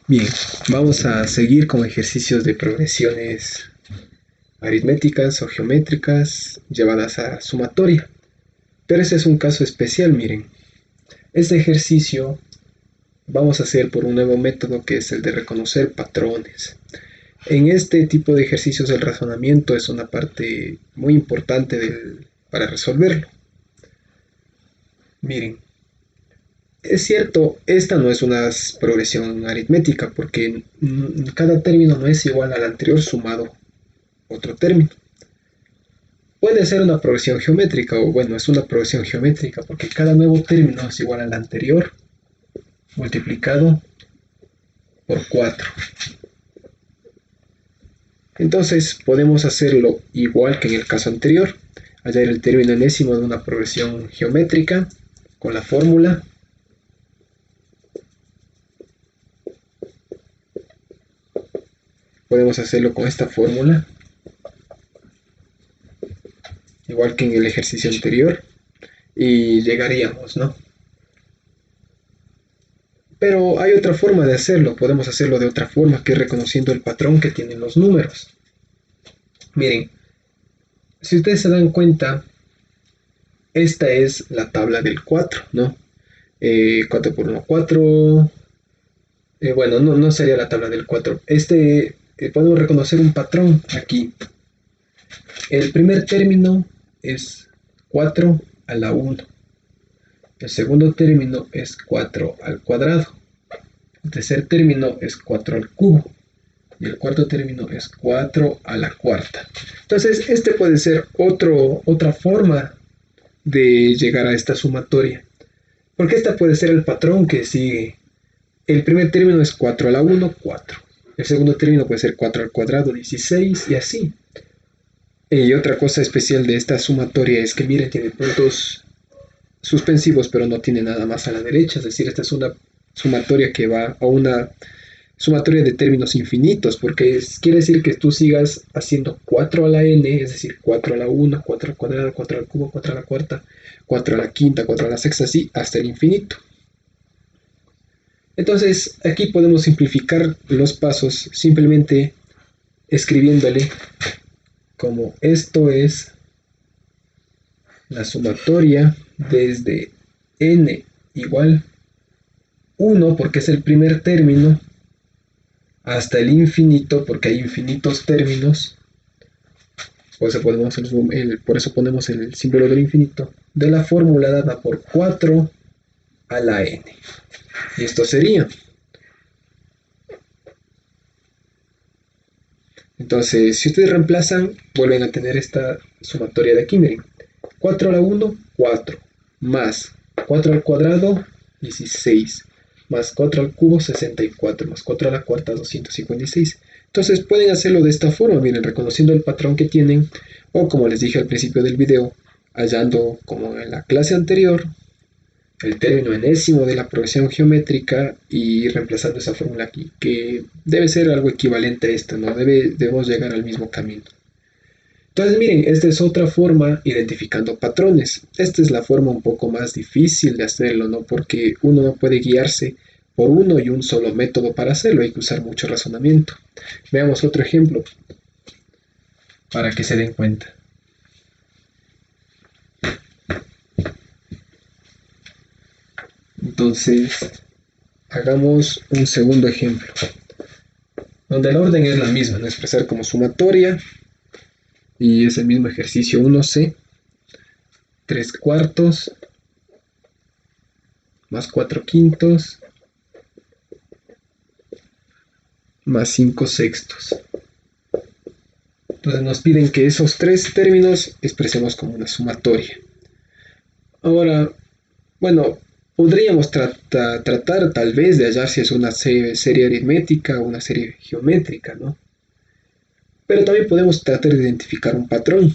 Bien, vamos a seguir con ejercicios de progresiones aritméticas o geométricas llevadas a sumatoria. Pero ese es un caso especial, miren. Este ejercicio vamos a hacer por un nuevo método que es el de reconocer patrones. En este tipo de ejercicios el razonamiento es una parte muy importante para resolverlo. Miren, es cierto, esta no es una progresión aritmética porque cada término no es igual al anterior sumado otro término. Puede ser una progresión geométrica o bueno, es una progresión geométrica porque cada nuevo término es igual al anterior multiplicado por 4. Entonces podemos hacerlo igual que en el caso anterior, hallar el término enésimo de una progresión geométrica con la fórmula. Podemos hacerlo con esta fórmula, igual que en el ejercicio anterior, y llegaríamos, ¿no? Pero hay otra forma de hacerlo, podemos hacerlo de otra forma, que es reconociendo el patrón que tienen los números. Miren, si ustedes se dan cuenta, esta es la tabla del 4, ¿no? 4 por 1, 4. Bueno, no sería la tabla del 4. Podemos reconocer un patrón aquí. El primer término es 4 a la 1. El segundo término es 4 al cuadrado. El tercer término es 4 al cubo. Y el cuarto término es 4 a la cuarta. Entonces, este puede ser otra forma de llegar a esta sumatoria. Porque esta puede ser el patrón que sigue. El primer término es 4 a la 1, 4. El segundo término puede ser 4 al cuadrado, 16 y así. Y otra cosa especial de esta sumatoria es que, miren, tiene puntos suspensivos, pero no tiene nada más a la derecha. Es decir, esta es una sumatoria que va a una sumatoria de términos infinitos, porque quiere decir que tú sigas haciendo 4 a la n, es decir, 4 a la 1, 4 al cuadrado, 4 al cubo, 4 a la cuarta, 4 a la quinta, 4 a la sexta, así hasta el infinito. Entonces, aquí podemos simplificar los pasos simplemente escribiéndole como esto es la sumatoria desde n igual 1, porque es el primer término, hasta el infinito, porque hay infinitos términos. Por eso ponemos el símbolo del infinito, de la fórmula dada por 4 a la n. Y esto sería. Entonces, si ustedes reemplazan, vuelven a tener esta sumatoria de aquí, miren. 4 a la 1, 4. Más 4 al cuadrado, 16. Más 4 al cubo, 64. Más 4 a la cuarta, 256. Entonces pueden hacerlo de esta forma, miren, reconociendo el patrón que tienen, o como les dije al principio del video, hallando, como en la clase anterior, el término enésimo de la progresión geométrica y reemplazando esa fórmula aquí, que debe ser algo equivalente a esta, ¿no? Debemos llegar al mismo camino. Entonces, miren, esta es otra forma identificando patrones. Esta es la forma un poco más difícil de hacerlo, ¿no? Porque uno no puede guiarse por uno y un solo método para hacerlo, hay que usar mucho razonamiento. Veamos otro ejemplo para que se den cuenta. Entonces, hagamos un segundo ejemplo, donde el orden es la misma, ¿no? Expresar como sumatoria, y es el mismo ejercicio 1c, 3 cuartos, más 4 quintos, más 5 sextos. Entonces nos piden que esos tres términos expresemos como una sumatoria. Ahora, bueno, podríamos tratar tal vez de hallar si es una serie aritmética o una serie geométrica, ¿no? Pero también podemos tratar de identificar un patrón.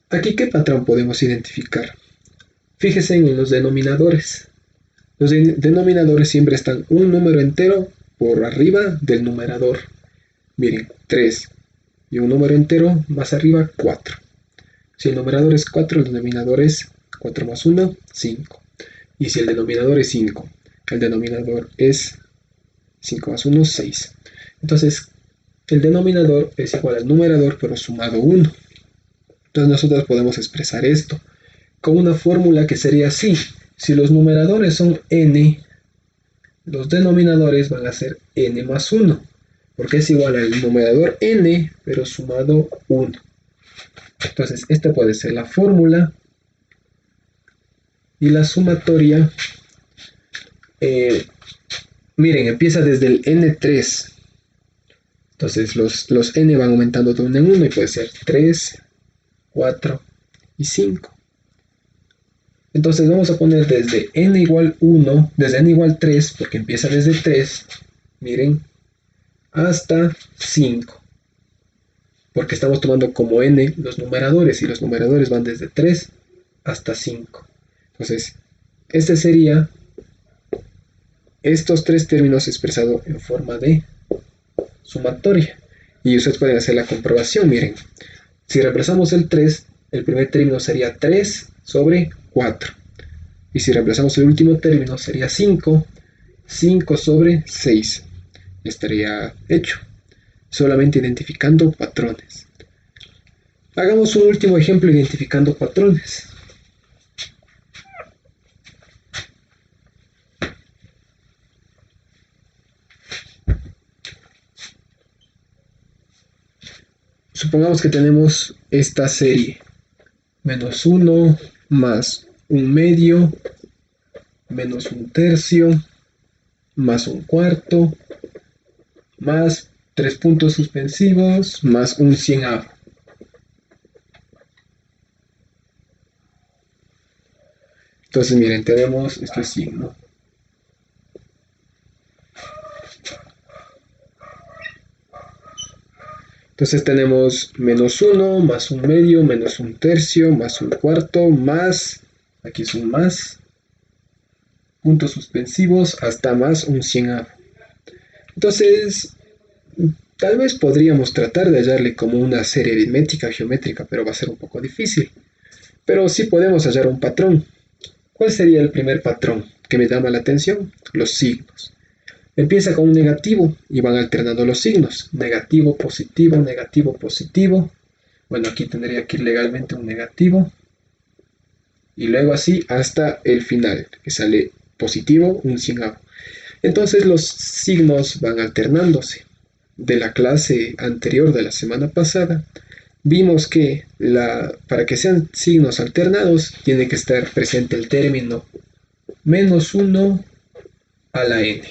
Aquí, ¿qué patrón podemos identificar? Fíjense en los denominadores. Los denominadores siempre están un número entero por arriba del numerador. Miren, 3 y un número entero más arriba, 4. Si el numerador es 4, el denominador es 4 más 1, 5. Y si el denominador es 5, el denominador es 5 más 1, 6. Entonces, el denominador es igual al numerador, pero sumado 1. Entonces nosotros podemos expresar esto con una fórmula que sería así. Si los numeradores son n, los denominadores van a ser n más 1, porque es igual al numerador n, pero sumado 1. Entonces, esta puede ser la fórmula. Y la sumatoria, miren, empieza desde el n3. Entonces, los n van aumentando de 1 en 1 y puede ser 3, 4 y 5. Entonces vamos a poner desde n igual 1, desde n igual 3, porque empieza desde 3, miren, hasta 5. Porque estamos tomando como n los numeradores, y los numeradores van desde 3 hasta 5. Entonces, este sería estos tres términos expresados en forma de sumatoria. Y ustedes pueden hacer la comprobación, miren. Si reemplazamos el 3, el primer término sería 3 sobre 4. Y si reemplazamos el último término sería 5, 5 sobre 6. Y estaría hecho, solamente identificando patrones. Hagamos un último ejemplo identificando patrones. Supongamos que tenemos esta serie. Menos 1 más 1/2 menos 1/3 más 1/4 más 3 puntos suspensivos más 1/100. Entonces miren, tenemos este signo. Entonces tenemos menos 1 más 1/2 menos 1/3 más 1/4 más, aquí es un más, puntos suspensivos hasta más 1/100. Entonces, tal vez podríamos tratar de hallarle como una serie aritmética geométrica, pero va a ser un poco difícil. Pero sí podemos hallar un patrón. ¿Cuál sería el primer patrón que me llama la atención? Los signos. Empieza con un negativo y van alternando los signos. Negativo, positivo, negativo, positivo. Bueno, aquí tendría que ir legalmente un negativo. Y luego así hasta el final, que sale positivo, 1/100. Entonces los signos van alternándose. De la clase anterior de la semana pasada, vimos que para que sean signos alternados, tiene que estar presente el término menos 1 a la n.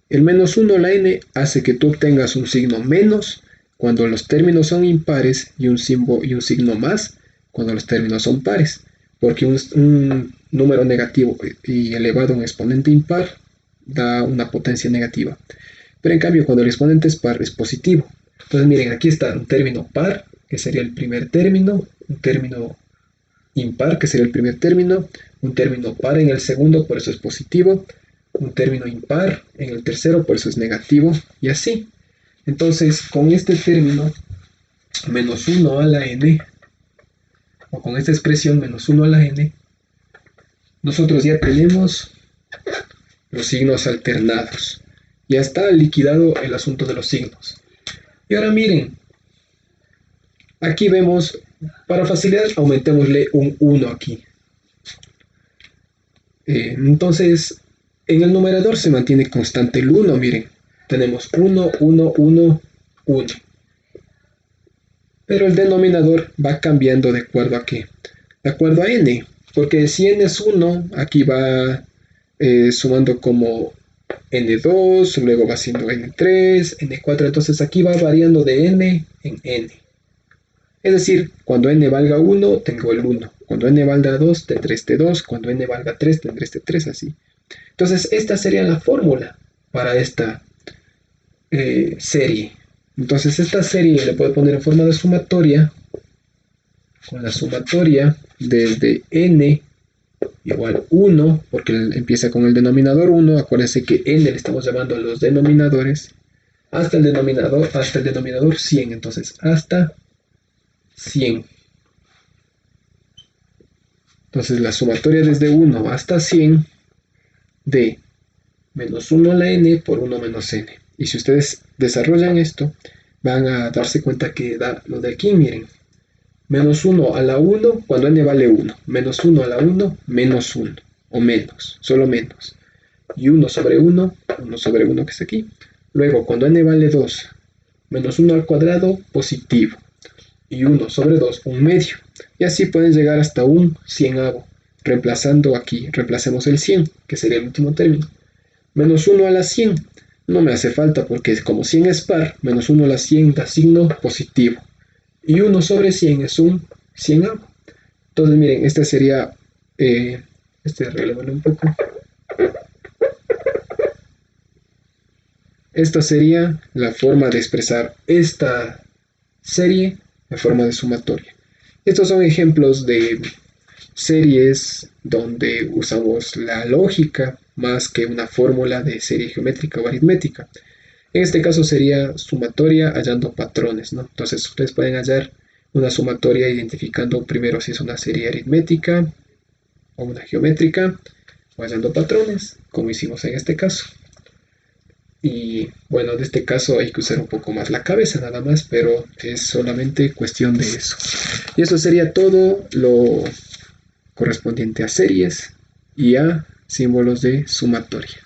El menos 1 a la n hace que tú obtengas un signo menos cuando los términos son impares y un signo más cuando los términos son pares. Porque un número negativo y elevado a un exponente impar da una potencia negativa. Pero en cambio, cuando el exponente es par, es positivo. Entonces, miren, aquí está un término par, que sería el primer término, un término impar, que sería el primer término, un término par en el segundo, por eso es positivo, un término impar en el tercero, por eso es negativo, y así. Entonces, con este término, menos 1 a la n, o con esta expresión menos 1 a la n, nosotros ya tenemos los signos alternados. Ya está liquidado el asunto de los signos. Y ahora miren, aquí vemos, para facilidad, aumentémosle un 1 aquí. Entonces, en el numerador se mantiene constante el 1, miren. Tenemos 1, 1, 1, 1. Pero el denominador va cambiando de acuerdo a qué? De acuerdo a n. Porque si n es 1, aquí va sumando como n2, luego va siendo n3, n4. Entonces aquí va variando de n en n. Es decir, cuando n valga 1, tengo el 1. Cuando n valga 2, tendré este 2. Cuando n valga 3, tendré este 3, así. Entonces, esta sería la fórmula para esta serie. Entonces, esta serie le puedo poner en forma de sumatoria, con la sumatoria desde n igual 1, porque empieza con el denominador 1. Acuérdense que n le estamos llamando a los denominadores, hasta el denominador 100. Entonces, hasta 100. Entonces, la sumatoria desde 1 hasta 100 de menos 1 a la n por 1 menos n. Y si ustedes desarrollan esto, van a darse cuenta que da lo de aquí, miren. Menos 1 a la 1 cuando n vale 1. Menos 1 a la 1, menos 1. O menos, solo menos. Y 1 sobre 1, 1 sobre 1 que está aquí. Luego, cuando n vale 2, menos 1 al cuadrado, positivo. Y 1 sobre 2, un medio. Y así pueden llegar hasta un cienavo. Reemplazando aquí, reemplacemos el 100, que sería el último término. Menos 1 a la 100, no me hace falta porque como 100 es par, menos 1 a la 100 da signo positivo. Y 1 sobre 100 es un cienavo. Entonces miren, esta sería, relevando un poco. Esta sería la forma de expresar esta serie en forma de sumatoria. Estos son ejemplos de series donde usamos la lógica más que una fórmula de serie geométrica o aritmética. En este caso sería sumatoria hallando patrones, ¿no? Entonces ustedes pueden hallar una sumatoria identificando primero si es una serie aritmética o una geométrica o hallando patrones, como hicimos en este caso. Y bueno, en este caso hay que usar un poco más la cabeza nada más, pero es solamente cuestión de eso. Y eso sería todo lo correspondiente a series y a símbolos de sumatoria.